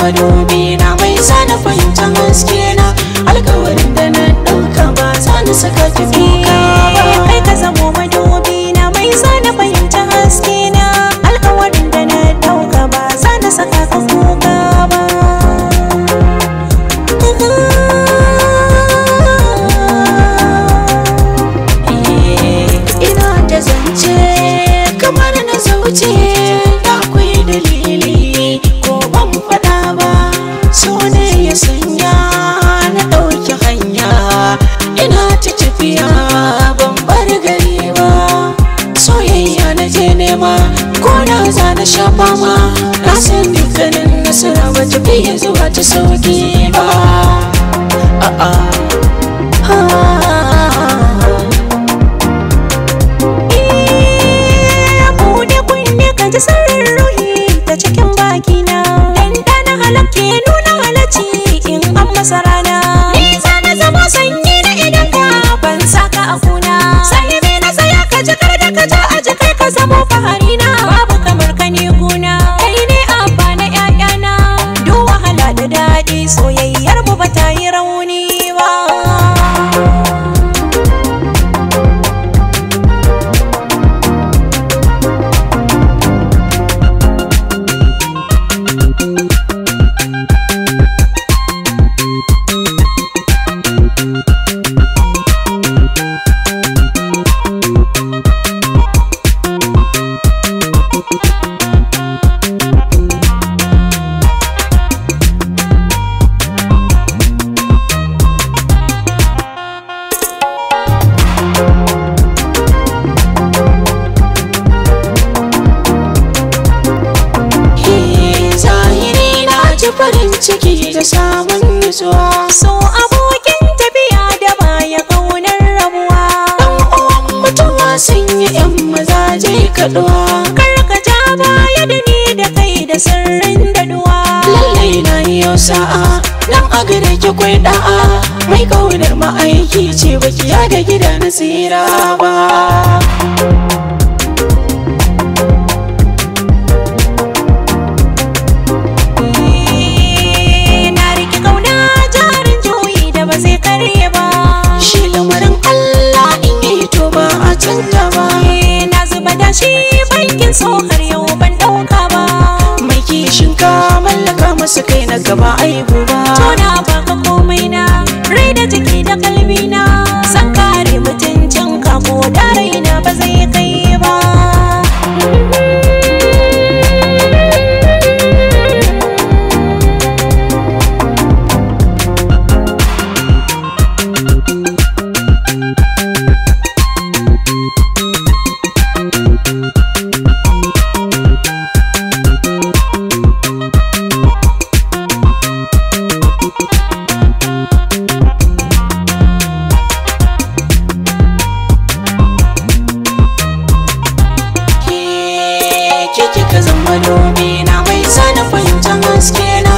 madubi na mai sana fahimtar haske na. Alkawarin da na ɗauka ba za na saka ki kuka ba. Kai ka zamo madubi na mai sana fahimtar haske na. Alkawarin da na ɗauka ba za na saka ka kuka ba. Ina da zance kamar na zauce, da akwai dalili ko ban faɗa ba. So ne ya sanya na ɗauki hanya, ina ta tafiya ban bar gari ba. Soyayya na je nema ko da za na sha fama, na san dukkanin nasara ba ta fiye zuwa ta sauki ba. Bude kunne ka ji sirrin ruhi ta cikin bakina. Ɗanɗana halakke nuna halacci in an masa rana. Ni za na zama sanyi na idan ka ban saka a kuna. Sahibi na tsaya ka ji kar da ka ja a ji kai ka zamo faharina. Babu kamar ka ni guna, kai ne abba na ƴaƴana. Duk wahala da daɗi soyayyar mu ba ta yi rauni ba. Farin ciki da samun nutsuwa, so abokin tafiya da baya kaunar rabuwa. ɗan uwan mutuwa sun yi 'yan mazaje kaɗuwa. Kar ka ja baya da ni da kai da sirrin daɗuwa. Lallai na yi yau sa'a nan a gare ki kwai da'a, mai kaunar ma'aiki ce bakiya da gida na tsira ba. Shi lamarin Allah in yi to ba a canja ba. Na zuba da shi bankin so har yau ban ɗauka ba. Mai kishin ka mallaka masa kai na gaba aibu ba. Tona baka komai na rai da jiki da kalbi na. San kare mutuncin ka ko da raina ba zai kai ba. Kike ka zama madubi na mai sana fahimtar haske na.